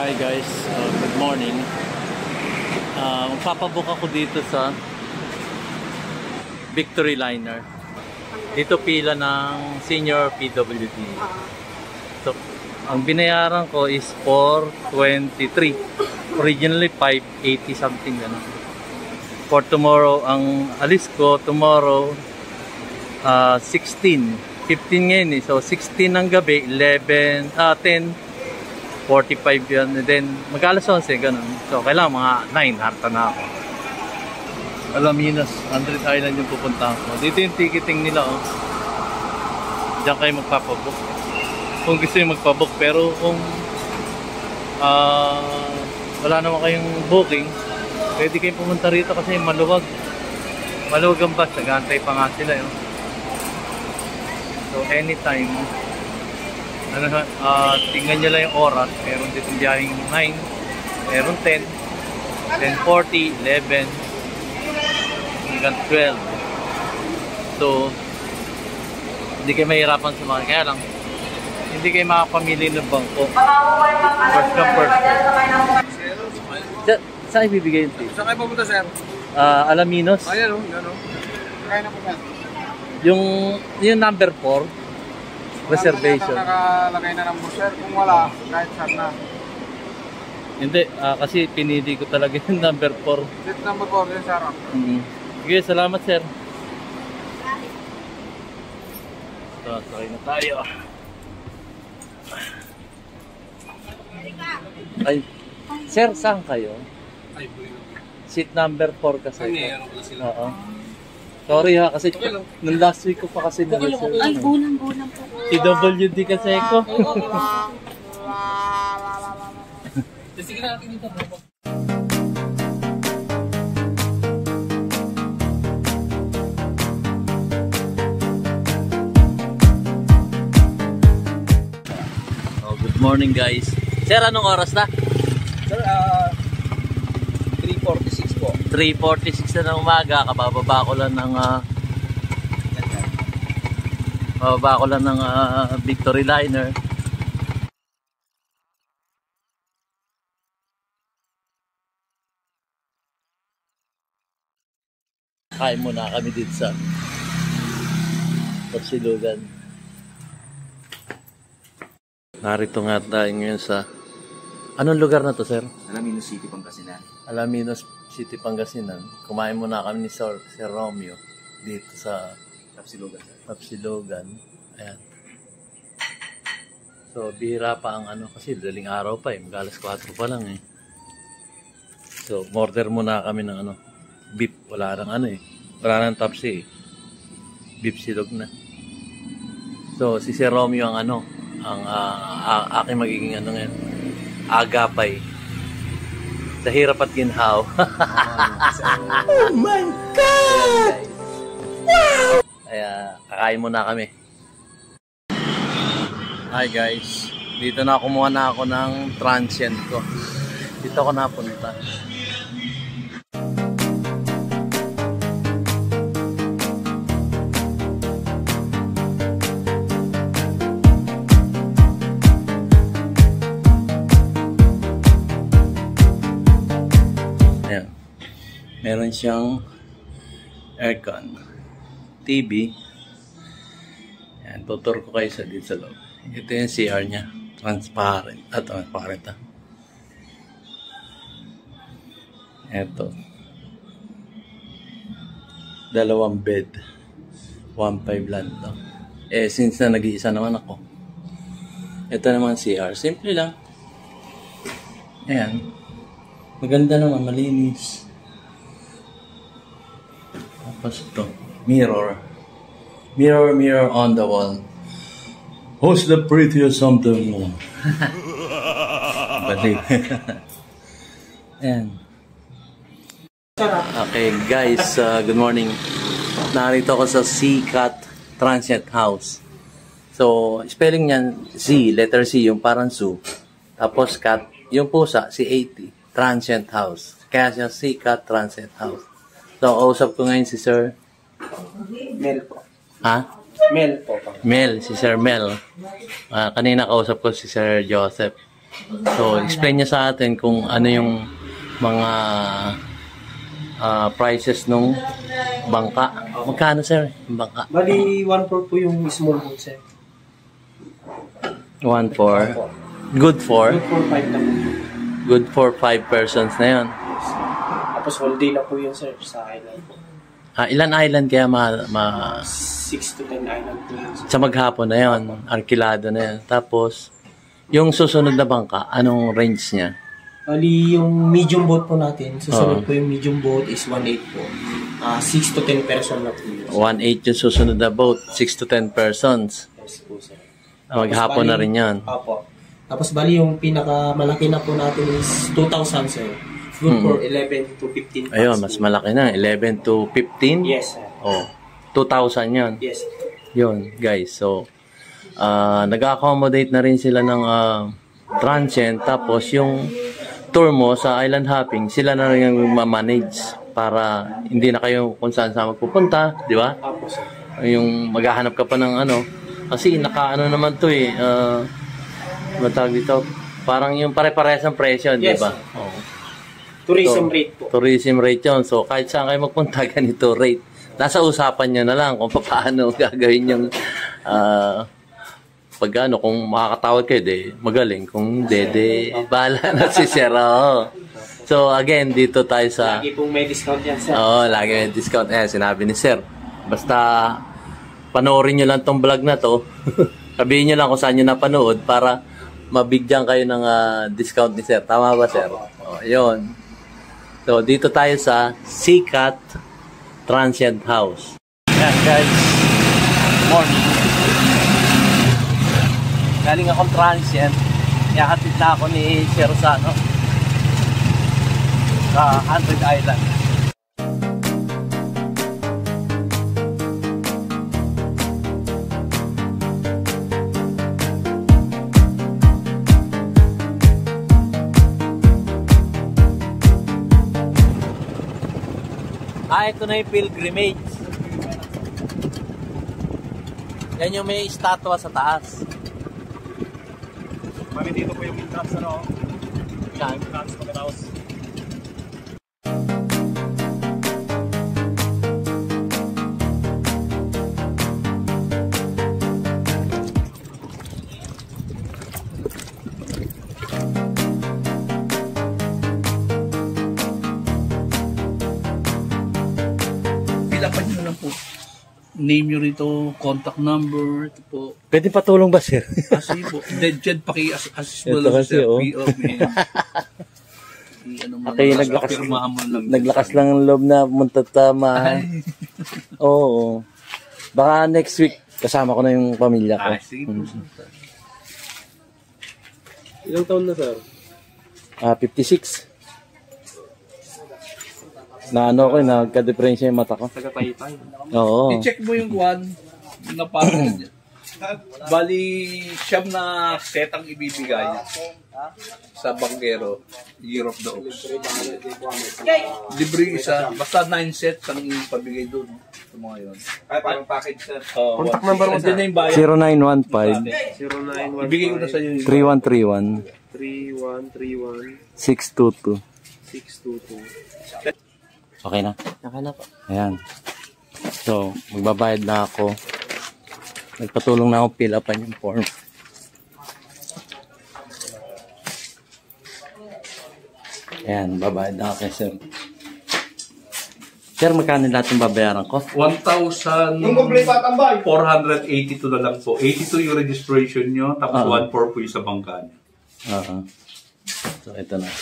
Hi guys, good morning. Magpapabook ako dito sa Victory Liner. Dito pila ng senior PWD. So, ang binayaran ko is 423. Originally 580 something ganun. For tomorrow, ang alis ko tomorrow 16. 15 ngayon eh. So 16 ng gabi, 10, 45 yan. And then mag-alas 11, ganun. So kailangan mga 9, harta na ako. Alaminos, 100 Island yung pupunta ko. Dito yung ticketing nila, oh. Diyan kayo magpapabook. Kung gusto yung magpabook. Pero kung wala naman kayong booking, pwede kayong pumunta rito kasi maluwag. Maluwag ang bus. Nag-aantay pa nga sila, yun. So anytime, tingnan nyo lang yung oras. Meron dito biyaheng 9, meron 10, 10:40, 11, hanggang 12. So, hindi kayo mahirapan sa mga, kaya lang, hindi kayo makapamili ng bangko. First come, first serve. Saan ibibigay yung tip? Saan kayo pupunta, sir? Alaminos. Ayan o, gano'n. Kaya na po yan. Yung number 4, reservation. Nakalagay na ng sir. Kung wala, kahit saan na. Hindi, kasi pinili ko talaga yung number 4. Seat number 4 yun, sir. Sige, salamat, sir. So, sakay na tayo. Ay, sir, saan kayo? Ay, buhay. Seat number 4 kasi. Ano pala sila? Oo. Sorry ha, kasi nung last week ko pa kasi na-reserve. Ay, bulang-bulang po. PWD kasi ko. Sige na natin dito. Good morning guys. Sir, anong oras na? Sir, 3:46 po. 3:46 na ng umaga. Kabababa ko lang ng Victory Liner. Kain muna kami dito sa Tapsilugan. Narito nga tayo ngayon sa anong lugar na to, sir? Alaminos City, Pangasinan. Alaminos City, Pangasinan. Kumain muna kami ni Sir Romeo dito sa Tapsilugan. Ayan. So, bihira pa ang kasi daling araw pa eh. Mag-alas 4 pa lang eh. So, order muna kami ng beef. Wala nang wala nang tapsi eh. Beef silog na. So, si Sir Romeo ang aking magiging ngayon. Agapay. Sa hirap at ginhaw. Oh my God! Wow! Kaya, kakain muna kami. Hi guys. Dito na kumuha na ako ng transient ko. Dito ako napunta. Meron siyang aircon, TV. Ayan, tutur ko kayo dito sa loob. Ito yung CR niya. Transparent. Transparent. Ito. 2 bed. 1.5 lang to. Since na nag-iisa naman ako. Ito naman CR. Simple lang. Ayan. Maganda naman. Malinis. Tapos ito, mirror on the wall. Who's the prettiest something mo? Balik. Ayan. Okay guys, good morning. Narito ako sa C-Cat Transient House. So, spelling niyan Z, letter C, yung parang zoo. Tapos cat, yung pusa, C-A-T, Transient House. Kaya siya C-Cat Transient House. So, kausap ko ngayon si Sir Mel po. Ha? Mel po. Mel, si Sir Mel. Kanina kausap ko si Sir Joseph. So, explain niya sa atin kung ano yung mga prices nung bangka. Magkano, sir, yung bangka? Bali, 1.4 po yung small boat, sir. 1 for? Good for? 2.45 na po. Good for 5 persons na yun. Tapos holiday na po yun, sir, sa island. Ilan island kaya 6 to 10 island po yun, sir. sa maghapon na yun? Arkilado na yun. Tapos, yung susunod na bangka, anong range niya? Bali, yung medium boat po natin, susunod po yung medium boat is 1.8 po. 6 to 10 person na po yun. 1.8 yung susunod na boat, 6 to 10 persons. Yes po, sir. Maghapon na rin yan. Opo. Tapos bali yung pinakamalaki na po natin is 2,000, sir. Good for 11 to 15 tons. Ayun, mas malaki na. 11 to 15? Yes, sir. Oh, 2,000 yun. Yes. Yun, guys. So, nag-accommodate na rin sila ng transient. Tapos, yung tour mo sa island hopping, sila na rin yung ma-manage para hindi na kayo kung saan magpupunta, di ba? Opo, sir. Yung maghahanap ka pa ng ano. Kasi naka-ano naman to eh. Matawag dito. Parang yung pare-parehas ang presyo, di Yes, ba? sir. Oo. Tourism rate po. Tourism rate yun. So, kahit saan kayo magpunta, ganito rate. Nasa usapan nyo na lang kung paano gagawin yung pag ano, kung makakatawad kayo, de, magaling. Kung de, bahala na si Sir. So, again, dito tayo sa... Lagi pong may discount yan, sir. Oo, lagi may discount. Sinabi ni Sir. Basta, panoorin nyo lang tong vlog na to. Sabihin nyo lang kung saan nyo napanood para mabigyan kayo ng discount ni Sir. Tama ba, Sir? Yun. So, dito tayo sa Sikat Transient House. Yan, guys. Morning. Galing akong transient. Iakatid na ako ni Sir sa, sa 100 Island. Ito na yung pilgrimage. Yan yung may estatwa sa taas. Mami, dito po yung entrance, ano? Yan. Entrance pagkatapos. Pilapan nyo lang po. Name nyo rito, contact number, ito po. Pwede patulong ba, Sir? Kasi po, dead paki-assist mo Ito lang kasi, sa oh. PO. Okay, naglakas lang ang loob na muntat tama. Oo. Baka next week, kasama ko na yung pamilya ko. Sige po. Ilang taon na, sir? 56. Na ano ko, nagka-depression yung mata ko. Taga-Taytay. Oo. I-check mo yung kwan na parang niya. Bali, siyam na set ang ibibigay sa Banggero, Year of the Ox. Libre isa, basta 9 sets ang ipabigay doon sa mga yun. Ay, parang package, sir. Contact number mo, Andyan na yung bayad. 0915 Ibigay ko na sa iyo yung 3131 3131 622. 622. Okay na? Okay na po. Ayan. So, magbabayad na ako. Nagpatulong na ako fill upan yung form. Ayan, babayad na ako kay Sir. Sir, magkano lahat yung babayaran ko? 1,482 na lang po. 82 yung registration nyo, tapos 1,400 po yung sa bangka nyo. Oo. So, ito na.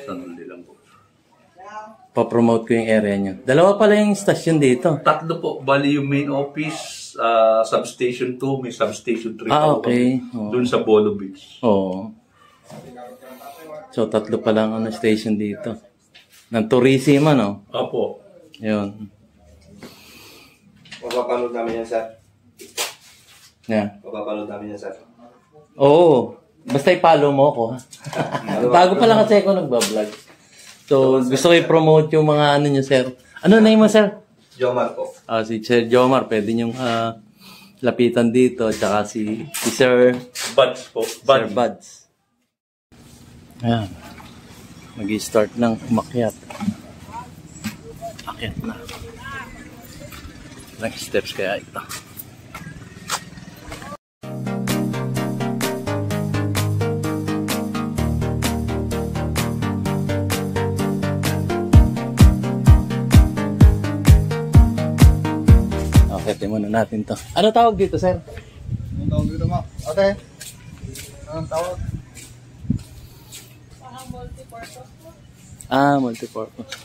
Sanuli lang po. Pa-promote ko yung area nyo. Dalawa pala yung station dito. Tatlo po. Bali yung main office, substation 2, may substation 3. Okay. Oo. Doon sa Bolo Beach. Oo. So, tatlo pa lang ang station dito. Ng tourism, ano? Opo. Yun. Mapapanood namin yan, sir. Yeah. Mapapanood namin yan, sir. Oo. Basta i-follow mo ako, ha? Bago pa lang kasi ako nagbablog. So, gusto ko i-promote yung mga ano nyo, sir. Ano name mo, sir? Jomar po. Si Sir Jomar. Pwede nyong lapitan dito. Tsaka si Sir Buds po. Sir Buds. Ayan. Mag-i-start ng umakyat. Akyat na. Ilang steps kaya ito? Akyatin muna natin to. Ano tawag dito, sir? Anong tawag dito, ma? Ate? Anong tawag? Ah, multipurpose.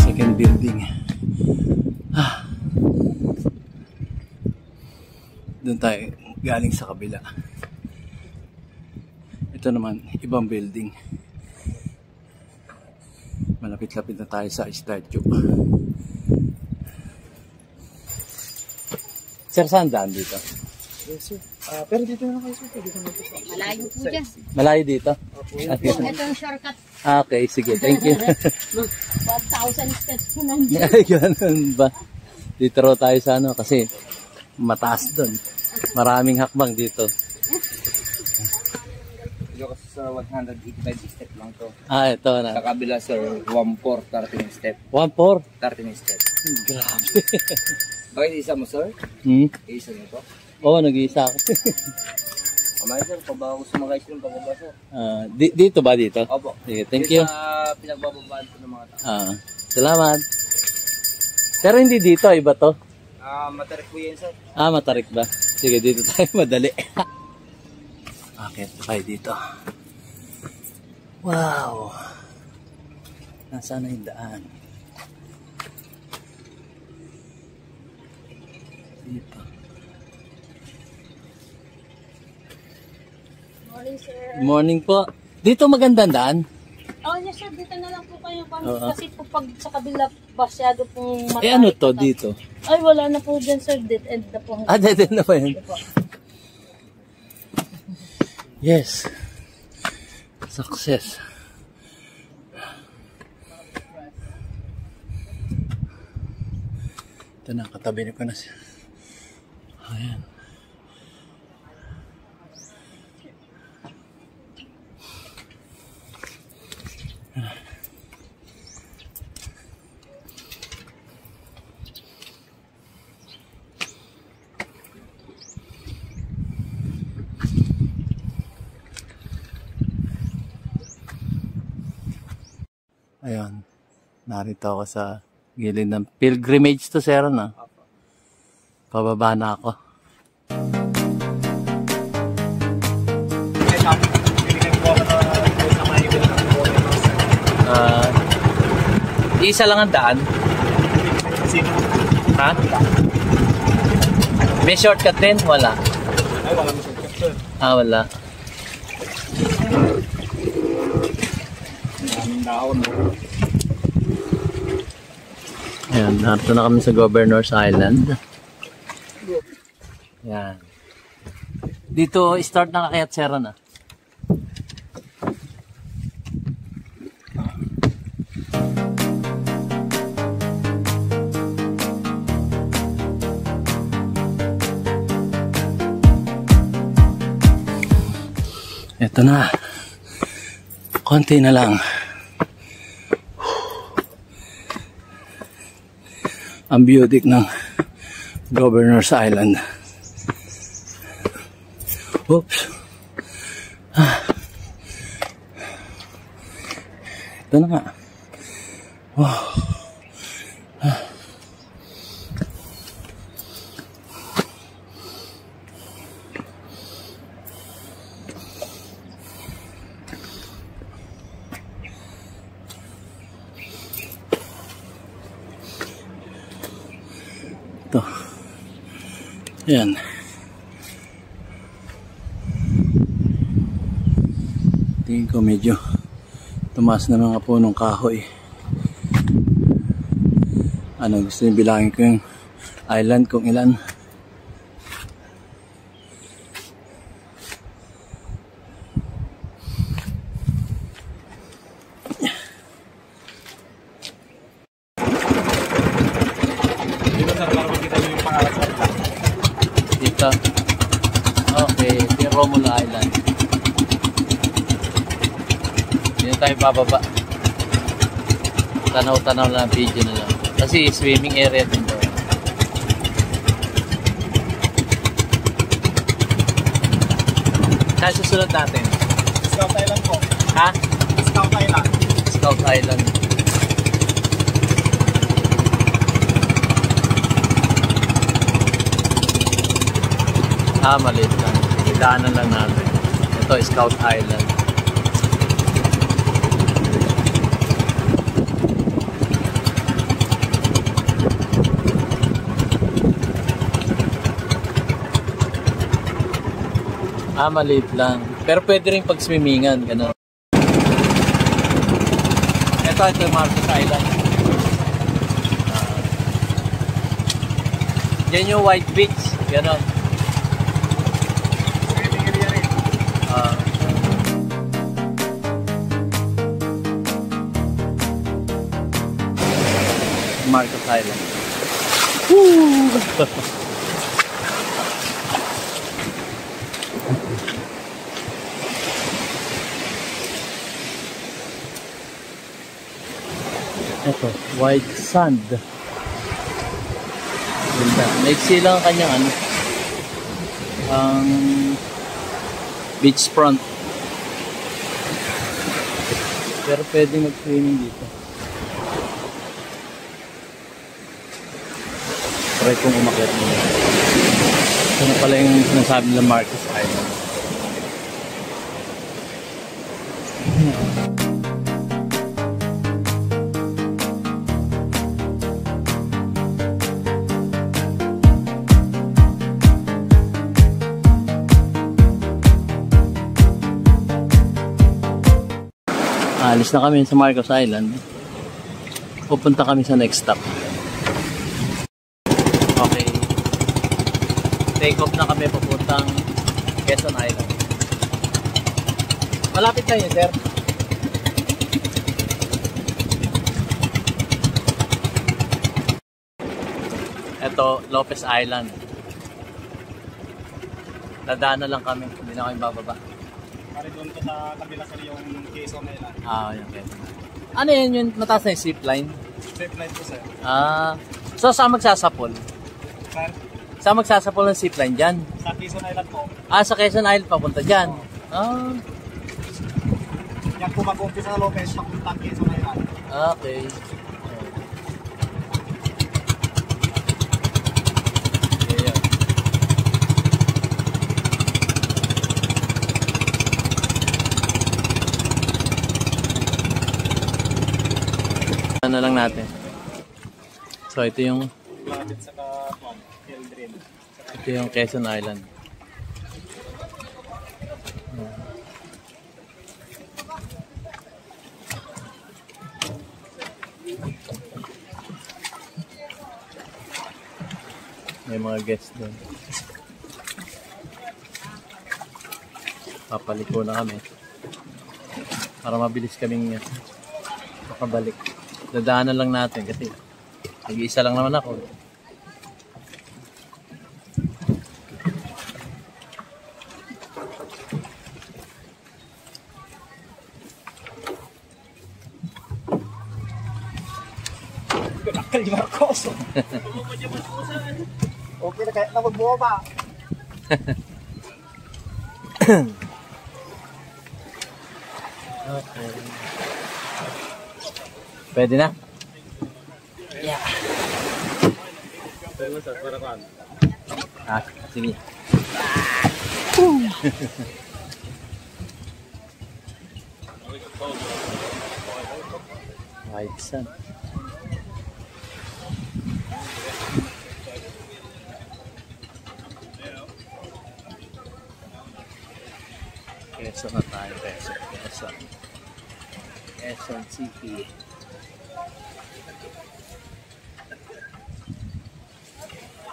Second building. Doon tayo galing sa kabila. Ito naman, ibang building. Malapit-lapit na tayo sa statue. Sir, saan daan dito? Yes, sir. Pero dito na kayo, sir. Dito na po. Malayo po dyan. Malayo dito? Okay. Ito yung shortcut. Okay, sige. Thank you. 1,000 steps po nandiyan. Ganun ba? Dito raw tayo sa ano kasi mataas doon. Maraming hakbang dito. Dito kasi sa 185 step lang to. Ah, ito Sa na. kabila, sir, 1,400, 13 step. 1-4. 13 step. Grabe. Bakit isa mo, sir? Isa mo to? Oo, nag-iisa ako. Amay, sir, pabago sumakay silang pababa, sir. Dito ba dito? Opo. Sige, thank you. Sa pinagbababaan po ng mga tao. Salamat. Pero hindi dito, iba to. Matarik po yan, sir. Matarik ba? Sige, dito tayo madali. Okay, tayo dito. Wow. Nasaan na yung daan? Dito. Morning, sir. Morning po. Dito magandang daan? Oh, yes, sir. Dito na lang po kayo. Oo. Kasi po pag sa kabila, masyado pong matarik. Ano to dito? Ay, wala na po dyan, sir. Dead end na po. Dead na ba yun? Ito po. Yes. Success. Ito na, katabi ko na siya. Ayan. Ayun. Narito ako sa gilid ng pilgrimage to, sir, na. Pababa na ako. Isa lang ang daan. Ha? May shortcut din? Wala. Ay, wala mo shortcut, sir. Wala. Ayan, narito na kami sa Governor's Island. Ayan. Dito, start na kakayat sera na. Ito na. Konti na lang. Ang beauty ng Governor's Island. Oops. Ito na nga. Wow. Ito. Ayan. Tingin ko medyo tumaas na mga punong kahoy. Ano, gusto niyo bilangin ko yung island kung ilan. Dito. Okay, ito yung Romulo Island. Dito tayo bababa. Tanaw-tanaw lang, video na lang. Kasi swimming area din doon. Saan susunod natin? Scout Island po. Ha? Scout Island. Scout Island. Maliit lang. Idaanan lang natin. Ito, Scout Island. Maliit lang. Pero pwede rin pag-swimmingan. Ganun. Ito yung Marcos Island. Yan yung White Beach. Ganun. Marcos Island. Ito, white sand. Ganda. Maiksi lang ang kanyang ano, ang beach front. Pero pwede mag-swimming dito. Try kong umakyat muna. Ito na pala yung sinasabi nila Marcos Island. Alis na kami sa Marcos Island. Pupunta kami sa next stop. Okay. Take off na kami papuntang Quezon Island. Malapit na yun, sir. Ito, Lopez Island. Dadaan na lang kami. Hindi na kami bababa. Pare doon ko sa kabila sa yung Quezon Island. Yun, Quezon. Ano yun yung mataas na yung zipline? Zipline po, sir. So saan magsasapol? Sir, Saan magsasapol ng zipline dyan? sa Quezon Island po. Sa Quezon Island papunta dyan. Yan po mag-umpisa sa Lopez, papunta Quezon Island. Okay. Ayan. Ano lang natin. So ito yung Malapit sa Eldrin. ito yung Quezon Island. May mga guests doon. Papaliko na kami para mabilis kaming makabalik. Dadaanan lang natin kasi nag-iisa lang naman ako. Nakal yung Marcos. Okay na kahit na magbuha pa. Okay. Pwede na? Yeah. Sige. White sand. Quezon na tayo, Quezon City.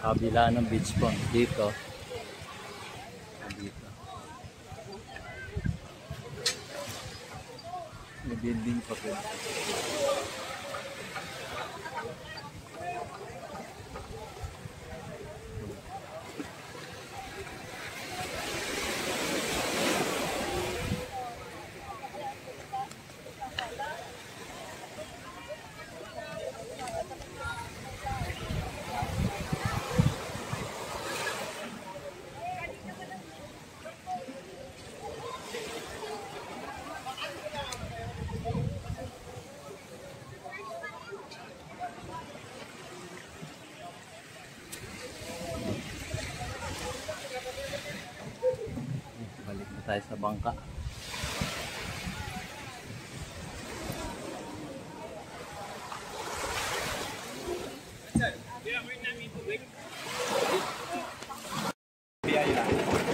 Kabila ng beach front dito. Dito. May building pa po. Balik na tayo sa bangka.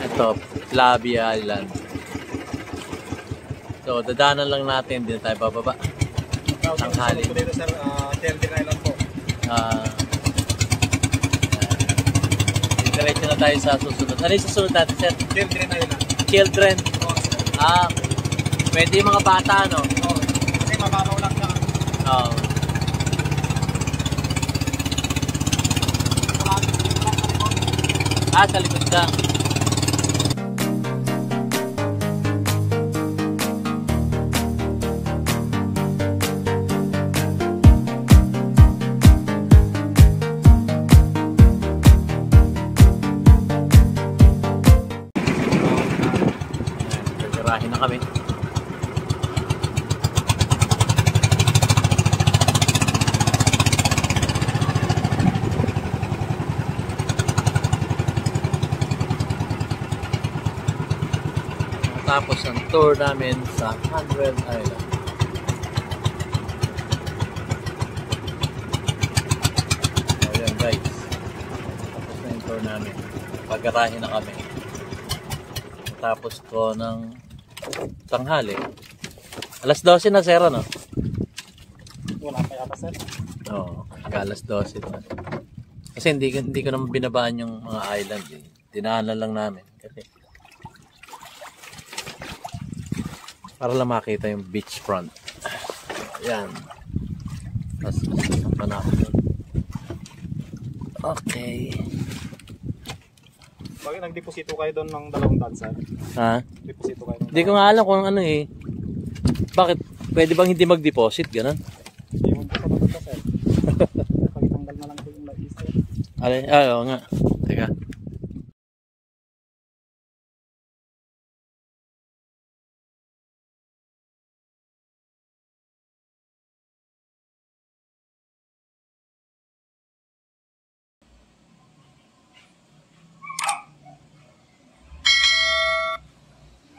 Ito, Labi Island. So, dadaanan lang natin, hindi na tayo bababa. Tanghali. Dito sir, Children Island po. Diretso na tayo sa susunod. Ano yung susunod natin, sir? Children Island. Children. Pwede yung mga bata, no? Oo. Kasi mababaw lang siya. Oo. Sa likod lang. Gagarahin na kami. Tapos ang tour namin sa 100 Island. Ayan guys. Tapos na yung tour namin. Pagkarahin na kami. Tapos ko ng tanghali. Alas 12 na sir, no? Wala pa yata sir. Oo, alas 12 na. Kasi hindi ko naman binabaan yung mga island. Eh. Dinaanan lang namin. Kasi para lang makita yung beachfront. Ayan. Tapos isang panahon yun. Okay. Bakit nagdeposito kayo doon ng 200 sir? Ha? Deposito kayo doon. Hindi ko nga alam kung ano eh. Bakit? Pwede bang hindi mag-deposit? Ganun? Hindi mo pa sir. Pagtanggal na lang po yung lais sir. Oo nga. Teka.